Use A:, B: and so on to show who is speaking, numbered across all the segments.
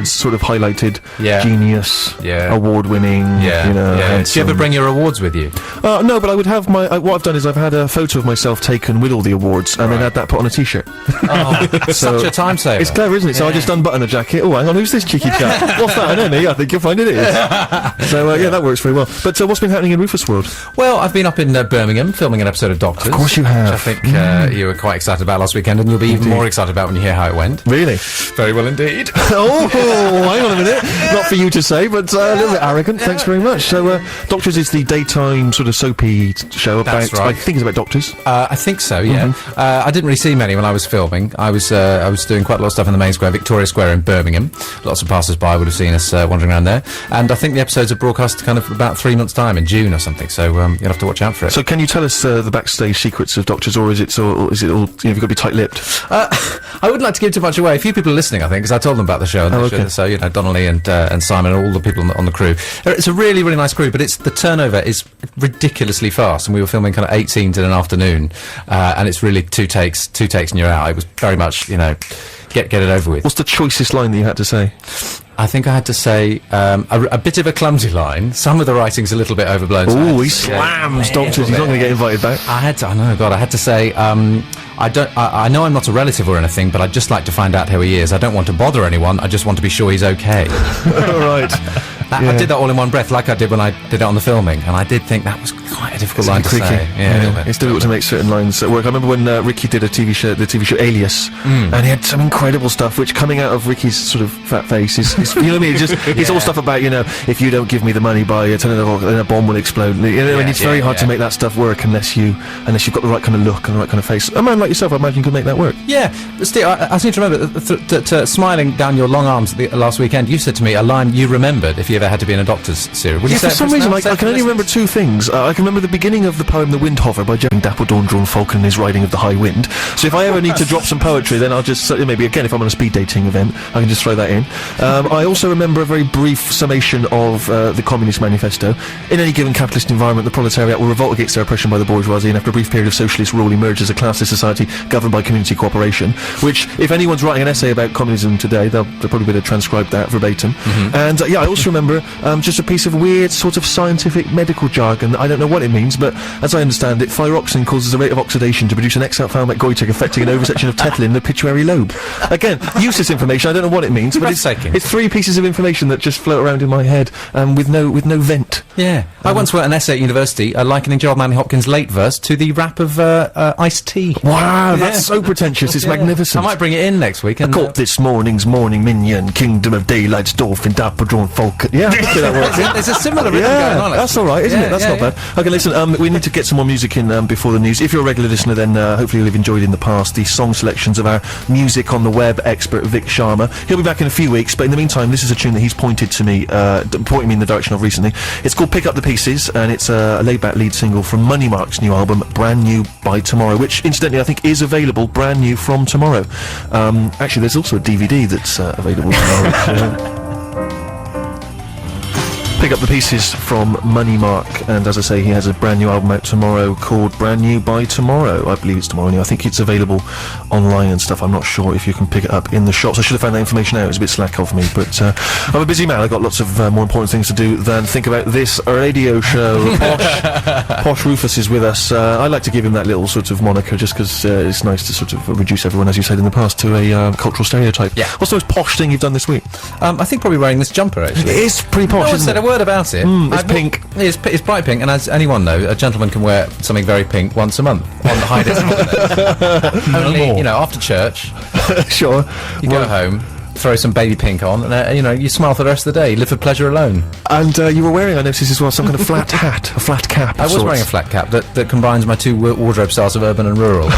A: sort of highlighted
B: Yeah.
A: genius,
B: Yeah.
A: award-winning,
B: Yeah.
A: you know.
B: yeah.
A: and
B: Do you ever
A: some-
B: bring your awards with you?
A: No, but I would have what I've done is I've had a photo of myself taken with all the awards and then had that put on a t-shirt.
B: Oh,
A: So-
B: such a time saver.
A: It's clever, isn't it? So I just unbutton a jacket. Oh, hang on, who's this cheeky chap? What's that? I don't know. I think you'll find it is. So, yeah, that works very well. But what's been happening in Rufus World?
B: Well, I've been up in Birmingham filming an episode of Doctors.
A: Of course you have.
B: Which I think you were quite excited about last weekend, and you'll be even more excited about when you hear how it went.
A: Really?
B: Very well indeed.
A: Oh, hang on a minute. Not for you to say, but a little bit arrogant. Thanks very much. So, Doctors is the daytime sort of soapy show about,
B: That's right.
A: I think it's about doctors.
B: I think so, yeah.
A: Mm-hmm.
B: I didn't really see many when I was filming. I was doing quite a lot of stuff in the main square, Victoria Square in Birmingham. Lots of passers-by would have seen us wandering around there. And I think the episodes are broadcast kind of about 3 months' time, in June or something, so you'll have to watch out for it.
A: So, can you tell us the backstage secrets of Doctors, or is it all, you know, have you got to be tight-lipped?
B: I wouldn't like to give too much away. A few people are listening, I think, because I told them about the show. And
A: okay.
B: So, you know, Donnelly and Simon and all the people on the crew. It's a really, really nice crew, but the turnover is ridiculously fast, and we were filming kind of 8 scenes in an afternoon, and it's really two takes and you're out. It was very much, you know, get it over with.
A: What's the choicest line that you had to say?
B: I think I had to say a bit of a clumsy line. Some of the writing's a little bit overblown. so I had
A: Oh,
B: to
A: he
B: say-
A: slams Doctors. He's not going to get invited back.
B: I had to say, I know I'm not a relative or anything, but I'd just like to find out how he is. I don't want to bother anyone, I just want to be sure he's okay.
A: All right.
B: I did that all in one breath, like I did when I did it on the filming, and I did think that was quite a difficult line to
A: Creaky.
B: say. Yeah, a little bit.
A: It's difficult to make certain lines work. I remember when Ricky did the TV show Alias, and he had some incredible stuff, which coming out of Ricky's sort of fat face is you know what I mean? It's all stuff about, you know, if you don't give me the money by 10 o'clock, then a bomb will explode. You know, and it's very hard to make that stuff work unless you've got the right kind of look and the right kind of face. A man like yourself, I imagine, could make that work.
B: Yeah, but Steve, I seem to remember that smiling down your long arms last weekend, you said to me a line you remembered if you ever had to be in a Doctor's series. Would you say
A: For
B: it
A: some
B: us
A: reason,
B: now?
A: I
B: Say it
A: can
B: for
A: only remember
B: listeners?
A: 2 things. I can remember the beginning of the poem The Windhover by Jeremy Dapple, Dawn, Drawn, Falcon, and his riding of the high wind. So if I ever need to drop some poetry, then I'll just, maybe again, if I'm on a speed dating event, I can just throw that in. I also remember a very brief summation of the Communist Manifesto. In any given capitalist environment, the proletariat will revolt against their oppression by the bourgeoisie, and after a brief period of socialist rule emerge as a classless society governed by community cooperation, which, if anyone's writing an essay about communism today, they'll probably be able to transcribe that verbatim. And, I also remember just a piece of weird sort of scientific medical jargon. I don't know what it means, but as I understand it, thyroxine causes a rate of oxidation to produce an exophthalmic goiter affecting an oversection of tetlin in the pituitary lobe. Again, useless information. I don't know what it means, but it's 3 pieces of information that just float around in my head with no vent.
B: Yeah. I once wrote an essay at university likening Gerald Manley Hopkins' late verse to the rap of Iced Tea.
A: Wow, that's so pretentious. It's magnificent.
B: I might bring it in next week.
A: I
B: And,
A: caught this morning's morning minion, Kingdom of Daylight's Dolphin, Dapper Drawn Falcon. Yeah, I can see that works.
B: there's a similar rhythm going on.
A: That's all right, isn't it? That's not bad. Okay, listen, we need to get some more music in before the news. If you're a regular listener, then hopefully you'll have enjoyed in the past the song selections of our music on the web expert Vic Sharma. He'll be back in a few weeks, but in the meantime, this is a tune that he's pointed me in the direction of recently. It's called Pick Up the Pieces, and it's a laid-back lead single from Money Mark's new album, Brand New by Tomorrow, which incidentally I think is available brand new from tomorrow. Actually, there's also a DVD that's available tomorrow. Pick Up the Pieces from Money Mark, and as I say, he has a brand new album out tomorrow called Brand New by Tomorrow. I believe it's tomorrow. I think it's available online and stuff. I'm not sure if you can pick it up in the shops. I should have found that information out. It was a bit slack of me, but I'm a busy man. I've got lots of more important things to do than think about this radio show. Posh Rufus is with us. I like to give him that little sort of moniker just because it's nice to sort of reduce everyone, as you said in the past, to a cultural stereotype.
B: Yeah.
A: What's the most posh thing you've done this week?
B: I think probably wearing this jumper, actually.
A: It is pretty posh,
B: No one
A: isn't
B: said
A: it?
B: a word about it.
A: It's pink.
B: It's bright pink, and as anyone knows, a gentleman can wear something very pink once a month on the high discount. Only, you know, after church,
A: Sure.
B: you go home, throw some baby pink on, and you know, you smile for the rest of the day. Live for pleasure alone.
A: And you were wearing, I noticed as well, some kind of flat hat, a flat cap.
B: I was wearing a flat cap that combines my 2 wardrobe styles of urban and rural.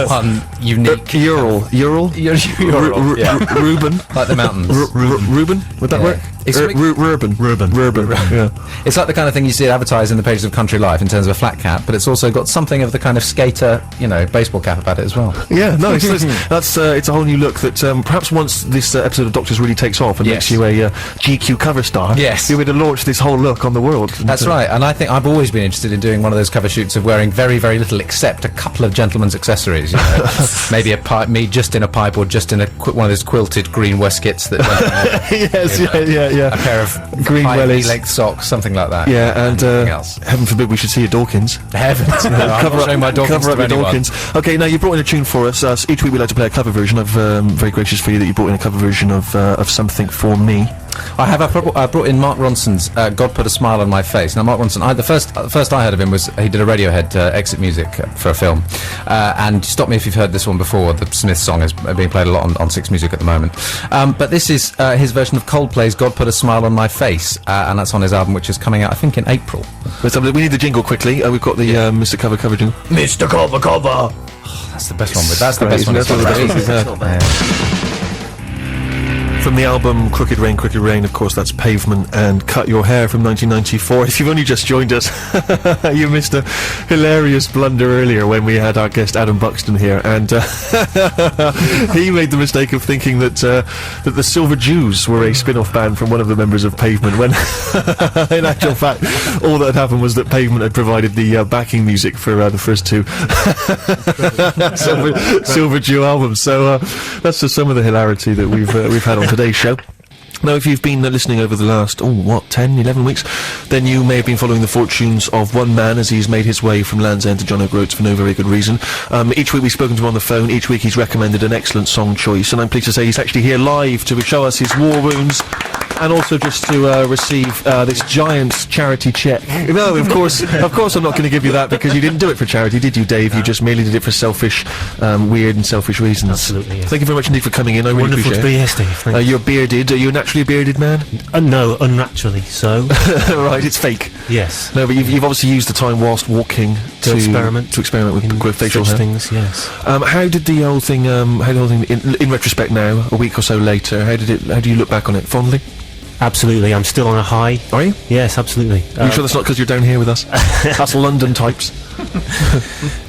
B: One unique.
A: Ural.
B: Ural, yeah.
A: Reuben.
B: Like the mountains.
A: Reuben? Would that
B: Yeah.
A: work?
B: It's something-
A: Reuben. Yeah.
B: It's like the kind of thing you see advertised in the pages of Country Life in terms of a flat cap, but it's also got something of the kind of skater, you know, baseball cap about it as well.
A: Yeah, no, it's a whole new look that perhaps once this this episode of Doctors really takes off and
B: Yes.
A: makes you a GQ cover star,
B: Yes.
A: you'll be able to launch this whole look on the world.
B: That's right, and I think I've always been interested in doing one of those cover shoots of wearing very, very little except a couple of gentlemen's accessories. You know? Maybe a pipe, me just in a pipe or just in one of those quilted green waistcoats that
A: Yes, yeah.
B: a pair of
A: Green
B: high
A: wellies.
B: knee-length socks, something like that.
A: Yeah, and
B: nothing else.
A: heaven forbid we should see your Dawkins.
B: Heavens, no, I'm not showing my Dawkins
A: cover
B: to
A: up your
B: anyone.
A: Dawkins. Okay, now you brought in a tune for us. So each week we like to play a cover version. I'm very gracious for you that you brought in a cover version of Something For Me.
B: I brought in Mark Ronson's "God Put a Smile on My Face." Now, Mark Ronson, the first I heard of him was he did a Radiohead exit music for a film, and stop me if you've heard this one before. The Smiths song is being played a lot on Six Music at the moment, but this is his version of Coldplay's "God Put a Smile on My Face," and that's on his album, which is coming out, I think, in April.
A: We need the jingle quickly. We've got the Mr. Cover jingle. Mr. Cover.
B: That's the best one. That's the
A: Great,
B: best one.
A: isn't it?
B: It's
A: That's
B: got
A: the best one. From the album Crooked Rain, of course, that's Pavement and Cut Your Hair from 1994. If you've only just joined us, you missed a hilarious blunder earlier when we had our guest Adam Buxton here, and he made the mistake of thinking that the Silver Jews were a spin-off band from one of the members of Pavement, when in actual fact all that had happened was that Pavement had provided the backing music for the first two Silver Jew albums. So that's just some of the hilarity that we've had on today's show. Now, if you've been listening over the last, 10, 11 weeks, then you may have been following the fortunes of one man as he's made his way from Land's End to John O'Groats for no very good reason. Each week we've spoken to him on the phone, each week he's recommended an excellent song choice, and I'm pleased to say he's actually here live to show us his war wounds, and also just to receive this giant charity check. No, of course I'm not going to give you that, because you didn't do it for charity, did you, Dave? No. You just merely did it for selfish, weird and selfish reasons.
C: Absolutely, yes.
A: Thank you very much indeed for coming in, I really
C: Wonderful
A: appreciate
C: to be
A: it.
C: here, Steve. Thank you.
A: You're bearded, are you naturally a bearded man?
C: No, unnaturally so.
A: Right, it's fake.
C: Yes.
A: No, but you've obviously used the time whilst walking to
C: experiment
A: with facial hair.
C: things. Yes.
A: How did the whole thing? In retrospect now, a week or so later, how do you look back on it fondly?
C: Absolutely, I'm still on a high.
A: Are you?
C: Yes, absolutely.
A: Are you sure that's not because you're down here with us? Us London types.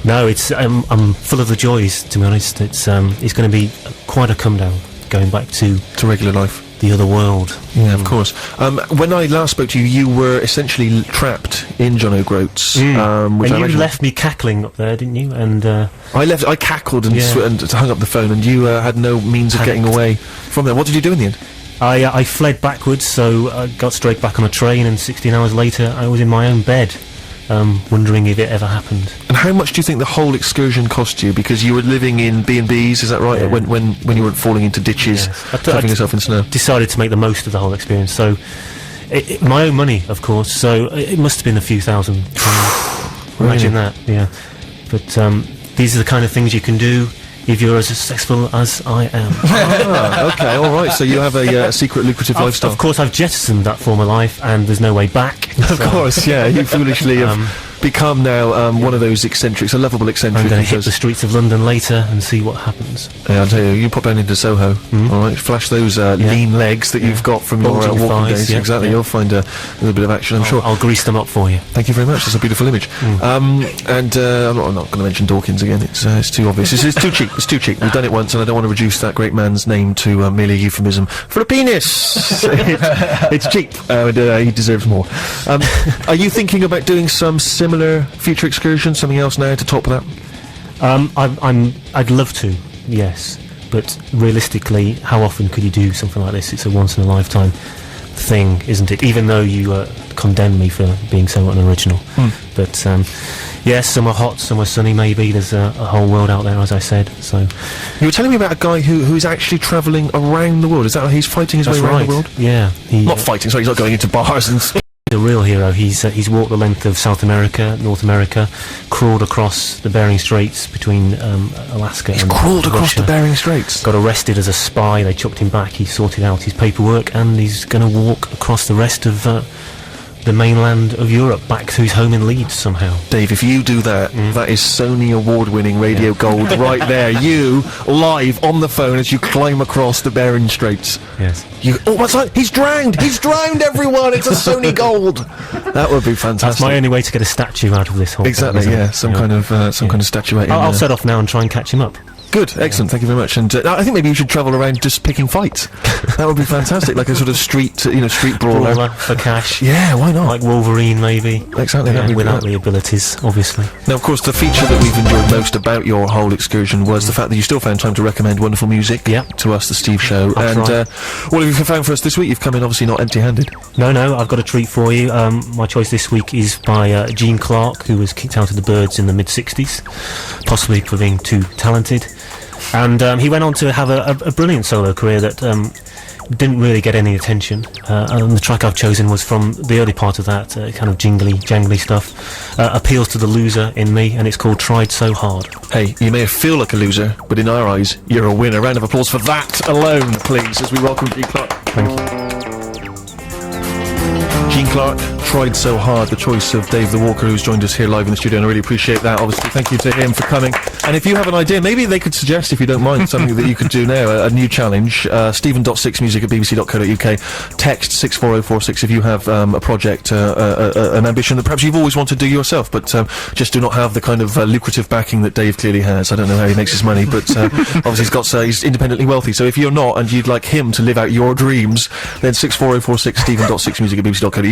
C: No, it's I'm full of the joys. To be honest, it's going to be quite a come down going back to
A: regular life.
C: The other world.
A: Yeah, of course. When I last spoke to you, you were essentially trapped in John O'Groats.
C: And you left me cackling up there, didn't you? And
A: I cackled and hung up the phone, and you had no means of getting away from there. What did you do in the end?
C: I fled backwards, so I got straight back on a train, and 16 hours later I was in my own bed, wondering if it ever happened.
A: And how much do you think the whole excursion cost you? Because you were living in B&Bs, is that right?
C: Yeah.
A: When you weren't falling into ditches, trapping yourself in snow?
C: Decided to make the most of the whole experience, so my own money, of course, so it must have been a few thousand pounds. Imagine that, yeah. But these are the kind of things you can do if you're as successful as I am.
A: Okay, alright, so you have a secret lucrative lifestyle.
C: Of course, I've jettisoned that former life, and there's no way back.
A: Of course, yeah, you foolishly have become now one of those eccentrics, a lovable eccentric.
C: I'm going to hit the streets of London later and see what happens.
A: Yeah, I'll tell you, you pop down into Soho, alright, flash those lean legs that you've got from your walking
C: thighs,
A: days. Exactly, you'll find a little bit of action, I'm sure.
C: I'll grease them up for you.
A: Thank you very much, that's a beautiful image. I'm not going to mention Dawkins again, it's too obvious. It's too cheap, We've done it once, and I don't want to reduce that great man's name to merely a euphemism for a penis. It's cheap, and he deserves more. Are you thinking about doing some similar future excursion, something else now to top that?
C: I'd love to, yes, but realistically, how often could you do something like this? It's a once-in-a-lifetime thing, isn't it? Even though you condemn me for being so unoriginal. But yes, some are hot, some are sunny, maybe. There's a whole world out there, as I said, so...
A: You were telling me about a guy who's actually travelling around the world. Is that how he's fighting his way around the world?
C: Yeah.
A: Not fighting, sorry, he's not going into bars and...
C: The real hero. He's walked the length of South America, North America, crawled across the Bering Straits between Alaska and
A: Russia. Crawled across the Bering Straits?
C: Got arrested as a spy, they chucked him back, he sorted out his paperwork, and he's going to walk across the rest of the mainland of Europe back to his home in Leeds somehow.
A: Dave, if you do that, that is Sony award-winning radio gold right there. You, live on the phone as you climb across the Bering Straits.
C: Yes.
A: What's that? He's drowned! He's drowned, everyone! It's a Sony gold! That would be fantastic.
C: That's my only way to get a statue out of this whole
A: thing, yeah, some kind of statuette.
C: I'll set off now and try and catch him up.
A: Good, excellent, thank you very much. And I think maybe you should travel around just picking fights. That would be fantastic, like a sort of street brawler.
C: Brawler for cash.
A: Yeah, why not?
C: Like Wolverine, maybe.
A: Exactly, that'd be
C: without
A: great.
C: the abilities, obviously.
A: Now, of course, the feature that we've enjoyed most about your whole excursion was the fact that you still found time to recommend wonderful music to us, the Steve Show.
C: That's
A: and
C: right.
A: what have you found for us this week? You've come in obviously not empty-handed.
C: No, I've got a treat for you. My choice this week is by Gene Clark, who was kicked out of the Byrds in the mid-60s, possibly for being too talented. And he went on to have a brilliant solo career that didn't really get any attention. And the track I've chosen was from the early part of that, kind of jangly stuff. Appeals to the loser in me, and it's called Tried So Hard.
A: Hey, you may feel like a loser, but in our eyes, you're a winner. Round of applause for that alone, please, as we welcome Gene Clark.
C: Thank you.
A: Gene Clark, Tried So Hard, the choice of Dave the Walker, who's joined us here live in the studio, and I really appreciate that. Obviously, thank you to him for coming. And if you have an idea, maybe they could suggest, if you don't mind, something that you could do now, a new challenge. Stephen.6music@bbc.co.uk. Text 64046 if you have a project, an ambition that perhaps you've always wanted to do yourself, but just do not have the kind of lucrative backing that Dave clearly has. I don't know how he makes his money, but obviously he's independently wealthy. So if you're not, and you'd like him to live out your dreams, then 64046 Stephen.6music@bbc.co.uk.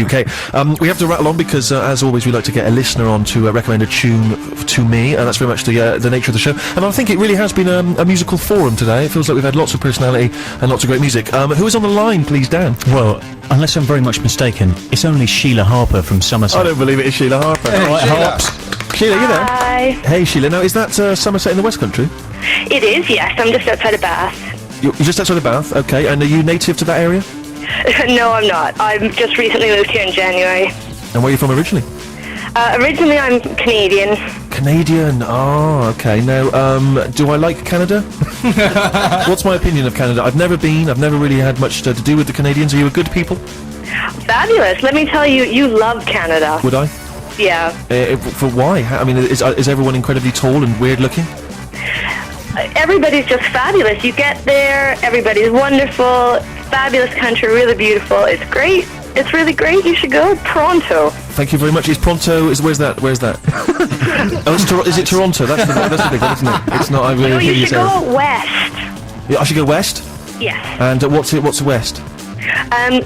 A: We have to rattle on because, as always, we like to get a listener on to recommend a tune to me, and that's very much the nature of the show. And I think it really has been a musical forum today. It feels like we've had lots of personality and lots of great music. Who is on the line, please, Dan?
D: Well, unless I'm very much mistaken, it's only Sheila Harper from Somerset.
A: I don't believe it is Sheila Harper.
D: Right,
A: Sheila.
D: Harps.
A: Sheila, you there?
E: Hi.
A: Hey, Sheila. Now, is that Somerset in the West Country?
E: It is, yes. I'm just outside of Bath.
A: You're just outside of Bath, okay. And are you native to that area?
E: No, I'm not. I've just recently moved here in January.
A: And where are you from originally?
E: Originally, I'm Canadian.
A: Canadian. Oh, okay. Now, do I like Canada? What's my opinion of Canada? I've never been. I've never really had much to do with the Canadians. Are you a good people?
E: Fabulous. Let me tell you, you love Canada.
A: Would I?
E: Yeah.
A: For why? I mean, is everyone incredibly tall and weird looking?
E: Everybody's just fabulous. You get there, everybody's wonderful. Fabulous country, really beautiful. It's great. It's really great. You should go. Pronto.
A: Thank you very much. Is Pronto? Where's that? Oh, is it Toronto? That's the big one, isn't it? It's not. I really
E: No, you
A: hear
E: should go west.
A: Yeah, I should go west.
E: Yes.
A: And what's west?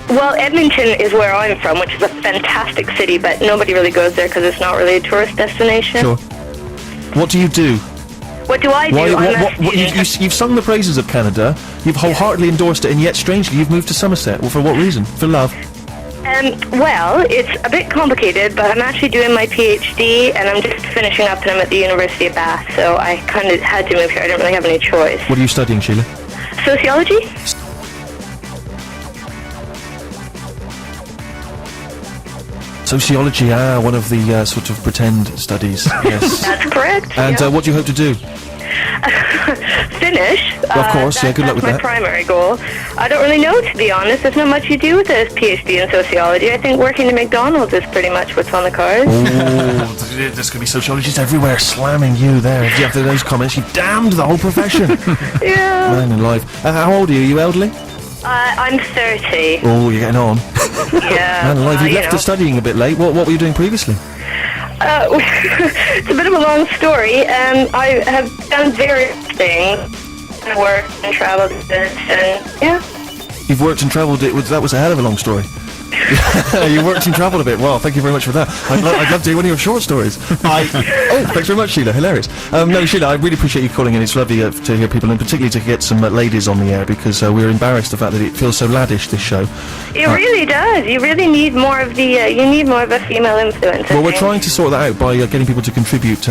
E: Well, Edmonton is where I'm from, which is a fantastic city, but nobody really goes there because it's not really a tourist destination.
A: Sure. What do you do?
E: What do I do?
A: You've sung the praises of Canada. You've wholeheartedly endorsed it, and yet strangely you've moved to Somerset. Well, for what reason? For love?
E: Well, it's a bit complicated, but I'm actually doing my PhD, and I'm just finishing up, and I'm at the University of Bath, so I kind of had to move here. I didn't really have any choice.
A: What are you studying, Sheila?
E: Sociology?
A: Sociology, one of the sort of pretend studies. Yes.
E: That's correct.
A: And
E: yeah.
A: what do you hope to do?
E: Finish.
A: Of course, yeah, good luck with
E: that's
A: that.
E: my primary goal. I don't really know, to be honest. There's not much you do with a PhD in sociology. I think working at McDonald's is pretty much what's on the cards.
A: Oh, there's going to be sociologists everywhere slamming you there. After those comments, you damned the whole profession.
E: Yeah.
A: Man alive. How old are you? Are you elderly?
E: I'm 30.
A: Oh, you're getting on.
E: Yeah.
A: Man alive, you left
E: know.
A: the studying a bit late. What were you doing previously?
E: It's a bit of a long story. I have done various things. I worked and traveled and yeah.
A: You've worked and travelled. That was a hell of a long story. You worked and travelled a bit. Well, thank you very much for that. I'd love to hear one of your short stories. Oh, thanks very much, Sheila. Hilarious. No, Sheila, I really appreciate you calling in. It's lovely to hear people, and particularly to get some ladies on the air, because we're embarrassed the fact that it feels so laddish, this show.
E: It really does. You really need more of the. You need more of a female influence.
A: Well, we're trying to sort that out by getting people to contribute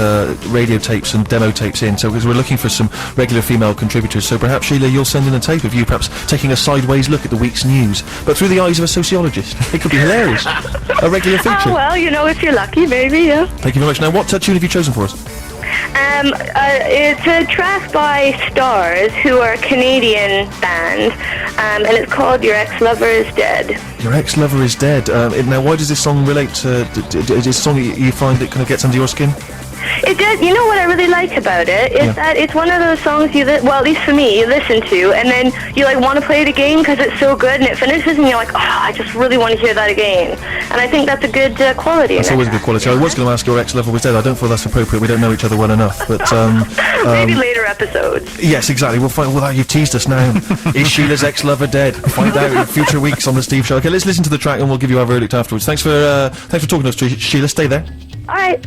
A: radio tapes and demo tapes in. So, because we're looking for some regular female contributors. So perhaps, Sheila, you'll send in a tape of you perhaps taking a sideways look at the week's news, but through the eyes of a sociologist. It could be hilarious. A regular feature.
E: Oh, well, if you're lucky, maybe, yeah.
A: Thank you very much. Now, what tune have you chosen for us?
E: It's a track by Stars, who are a Canadian band, and it's called Your Ex-Lover Is Dead.
A: Your ex-lover is dead. Now, why does this song relate to... is this a song you find that kind of gets under your skin?
E: It did. You know what I really like about it is that it's one of those songs well, at least for me, you listen to, and then you like want to play it again because it's so good, and it finishes, and you're like, oh, I just really want to hear that again. And I think that's a good quality.
A: That's always a good quality. I was going to ask your ex-lover was dead. I don't feel that's appropriate. We don't know each other well enough. But
E: maybe later episodes.
A: yes, exactly. We'll find. Well, you've teased us now. Is Sheila's ex-lover dead? Find out in future weeks on the Steve Show. Okay, let's listen to the track, and we'll give you our verdict afterwards. Thanks for talking to us, Sheila. Stay there.
E: All right.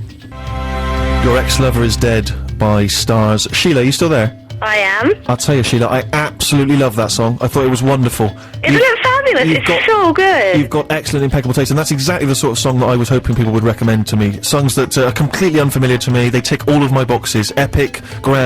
A: Your ex-lover is dead by Stars. Sheila, you still there?
E: I am.
A: I'll tell you, Sheila, I absolutely love that song. I thought it was wonderful.
E: Isn't it fabulous? It's so good.
A: You've got excellent, impeccable taste, and that's exactly the sort of song that I was hoping people would recommend to me. Songs that are completely unfamiliar to me. They tick all of my boxes. Epic, grand.